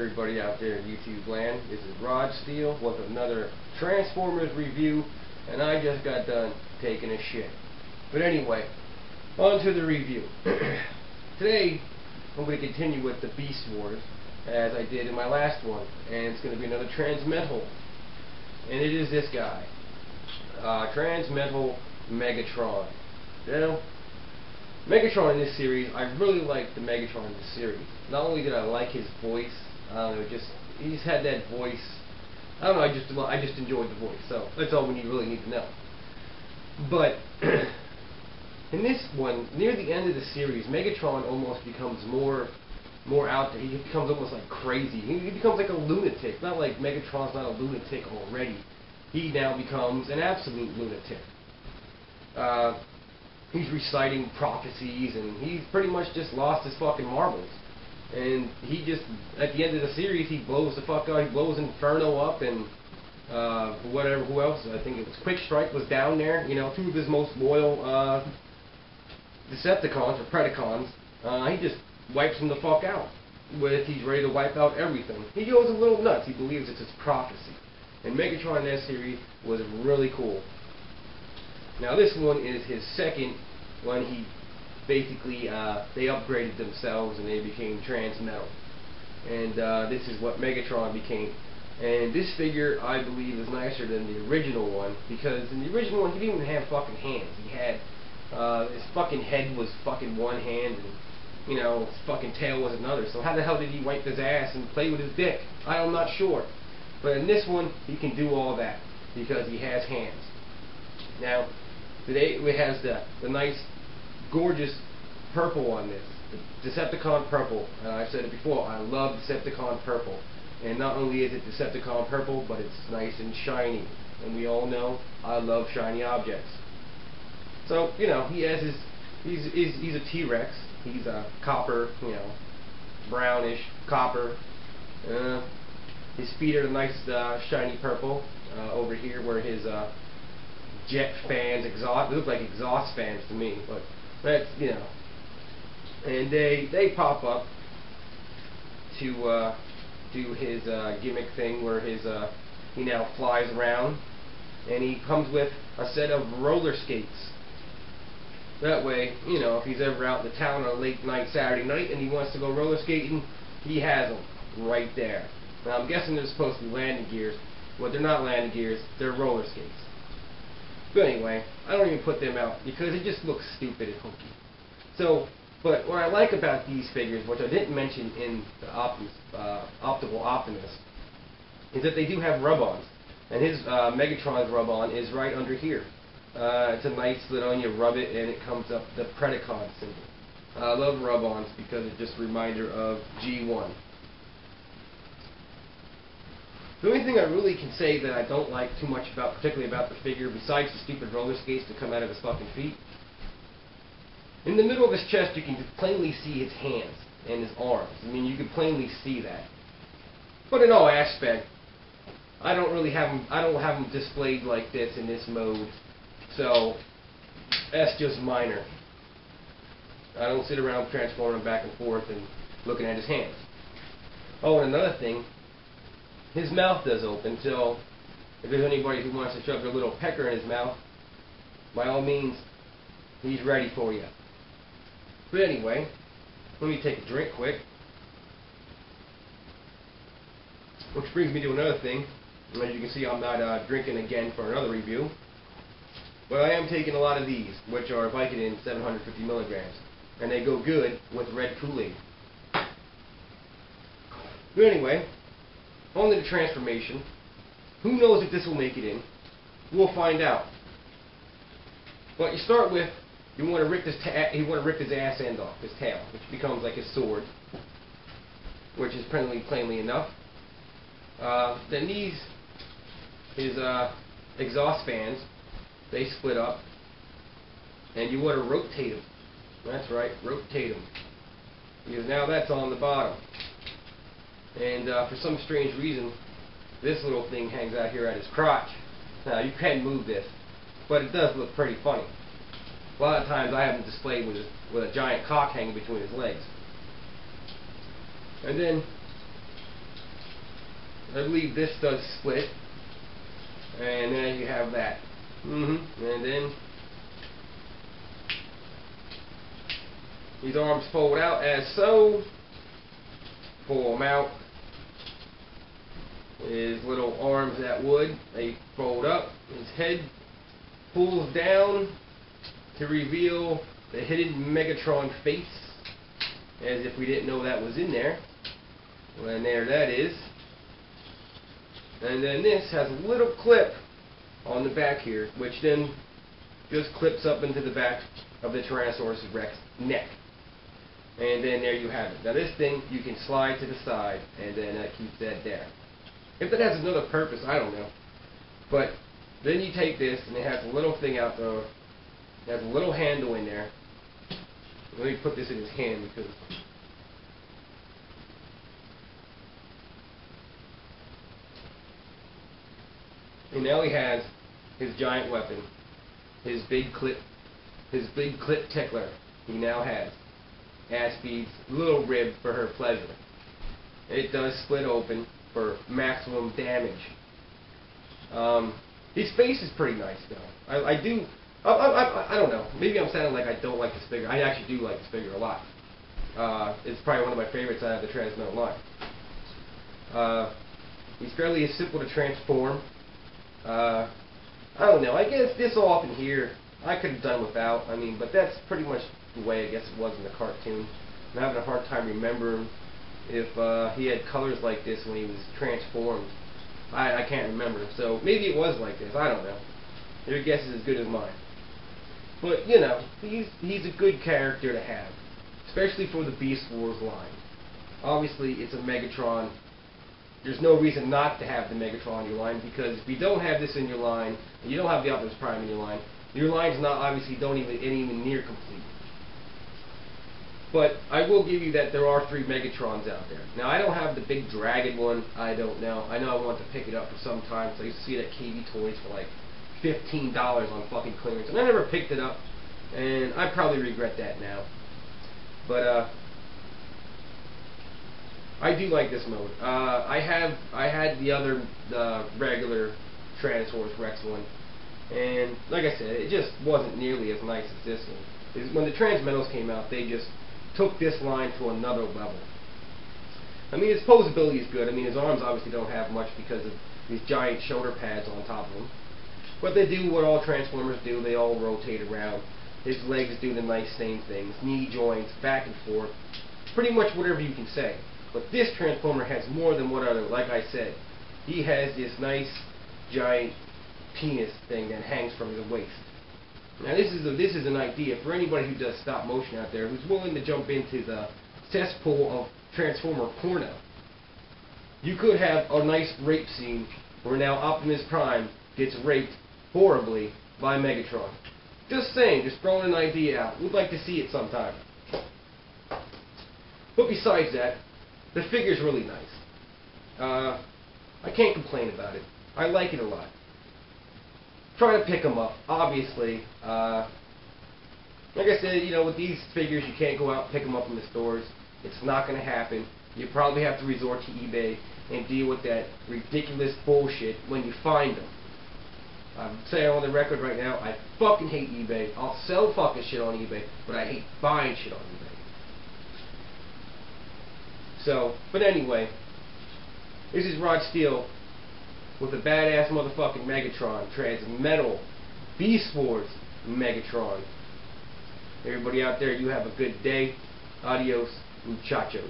everybody out there in YouTube land? This is Rod Steele with another Transformers review, and I just got done taking a shit. But anyway, on to the review. Today, I'm going to continue with the Beast Wars, as I did in my last one, and it's going to be another transmetal. And it is this guy, transmetal Megatron. Now, Megatron in this series, I really like the Megatron in this series. Not only did I like his voice, I don't know, he's had that voice. I don't know, I just enjoyed the voice. So that's all we really need to know. But in this one, near the end of the series, Megatron almost becomes more out there. He becomes almost like crazy. He becomes like a lunatic. Not like Megatron's not a lunatic already. He now becomes an absolute lunatic. He's reciting prophecies, and he's pretty much just lost his fucking marbles. And he just, at the end of the series, he blows the fuck out. He blows Inferno up, and whatever, who else? I think it was Quick Strike was down there. You know, two of his most loyal Decepticons, or Predacons. He just wipes them the fuck out. He's ready to wipe out everything. He goes a little nuts. He believes it's his prophecy. And Megatron in that series was really cool. Now this one is his second when he basically, they upgraded themselves and they became transmetal. And this is what Megatron became. And this figure, I believe, is nicer than the original one, because in the original one he didn't even have fucking hands. He had, his fucking head was fucking one hand, and, you know, his fucking tail was another. So how the hell did he wipe his ass and play with his dick? I'm not sure. But in this one, he can do all that, because he has hands. Now, today it has the nice, gorgeous purple on this. The Decepticon purple. I've said it before, I love Decepticon purple. And not only is it Decepticon purple, but it's nice and shiny. And we all know I love shiny objects. So, you know, he has he's a T-Rex. He's a copper, you know, brownish copper. His feet are a nice shiny purple over here where his jet fans, they look like exhaust fans to me, but that's, you know. And they pop up to do his gimmick thing where he now flies around, and he comes with a set of roller skates. That way, you know, if he's ever out in the town on a late night Saturday night and he wants to go roller skating, he has them right there. Now I'm guessing they're supposed to be landing gears. Well, they're not landing gears, they're roller skates. But anyway, I don't even put them out because it just looks stupid and hokey. So, but what I like about these figures, which I didn't mention in the Optical Optimus, is that they do have rub-ons. And his Megatron's rub-on is right under here. It's a nice little, you rub it and it comes up the Predacon symbol. I love rub-ons because it's just a reminder of G1. The only thing I really can say that I don't like too much about, particularly about the figure, besides the stupid roller skates that come out of his fucking feet, in the middle of his chest you can plainly see his hands and his arms. I mean, you can plainly see that. But in all aspect, I don't have him displayed like this in this mode. So that's just minor. I don't sit around transforming him back and forth and looking at his hands. Oh, and another thing, his mouth does open, so if there's anybody who wants to shove their little pecker in his mouth, by all means, he's ready for you. But anyway, let me take a drink quick. Which brings me to another thing. As you can see, I'm not drinking again for another review. But I am taking a lot of these, which are Vicodin 750 milligrams. And they go good with red Kool-Aid. But anyway, on to the transformation. Who knows if this will make it in? We'll find out. But you start with, you want to rip his ass end off, his tail, which becomes like his sword, which is plainly enough. Then his exhaust fans, they split up, and you want to rotate them. That's right, rotate them, because now that's on the bottom. And for some strange reason, this little thing hangs out here at his crotch. Now, you can move this, but it does look pretty funny. A lot of times I have him displayed with a giant cock hanging between his legs. And then I believe this does split. And then you have that. And then these arms fold out as so. Pull them out. His little arms that would, they fold up. His head pulls down to reveal the hidden Megatron face, as if we didn't know that was in there. And there that is. And then this has a little clip on the back here, which then just clips up into the back of the Tyrannosaurus Rex neck. And then there you have it. Now this thing you can slide to the side, and then that keeps that there. If that has another purpose, I don't know. But then you take this, and it has a little thing out there. It has a little handle in there. Let me put this in his hand because. And now he has his giant weapon, his big clip tickler. He now has Aspie's little rib for her pleasure. It does split open for maximum damage. His face is pretty nice though. I don't know. Maybe I'm sounding like I don't like this figure. I actually do like this figure a lot. It's probably one of my favorites out of the transmetal line. He's fairly simple to transform. I don't know. I guess this off in here I could have done without. I mean, but that's pretty much the way I guess it was in the cartoon. I'm having a hard time remembering if he had colors like this when he was transformed. I can't remember. So maybe it was like this. I don't know. Your guess is as good as mine. But you know, he's a good character to have, especially for the Beast Wars line. Obviously, it's a Megatron. There's no reason not to have the Megatron in your line, because if you don't have this in your line, and you don't have the Optimus Prime in your line's not obviously even near complete. But I will give you that there are 3 Megatrons out there. Now I don't have the big dragon one. I don't know. I know I want to pick it up for some time. So I used to see it at KB Toys for like $15 on fucking clearance, and I never picked it up, and I probably regret that now. But I do like this mode. I had the regular Tyrannosaurus Rex one, and like I said, it just wasn't nearly as nice as this one. When the Transmetals came out, they just took this line to another level. I mean, his posability is good. I mean, his arms obviously don't have much because of these giant shoulder pads on top of them. But they do what all Transformers do. They all rotate around. His legs do the nice same things. Knee joints, back and forth. Pretty much whatever you can say. But this Transformer has more than one other. Like I said, he has this nice giant penis thing that hangs from his waist. Now this is an idea for anybody who does stop motion out there, who's willing to jump into the cesspool of Transformer porno. You could have a nice rape scene where now Optimus Prime gets raped horribly by Megatron. Just saying, just throwing an idea out. We'd like to see it sometime. But besides that, the figure's really nice. I can't complain about it. I like it a lot. Try to pick them up, obviously. Like I said, you know, with these figures, you can't go out and pick them up in the stores. It's not going to happen. You probably have to resort to eBay and deal with that ridiculous bullshit when you find them. I'm saying on the record right now, I fucking hate eBay. I'll sell fucking shit on eBay, but I hate buying shit on eBay. So, but anyway, this is Rod Steele with a badass motherfucking Megatron, transmetal, Beast Wars Megatron. Everybody out there, you have a good day. Adios, muchachos.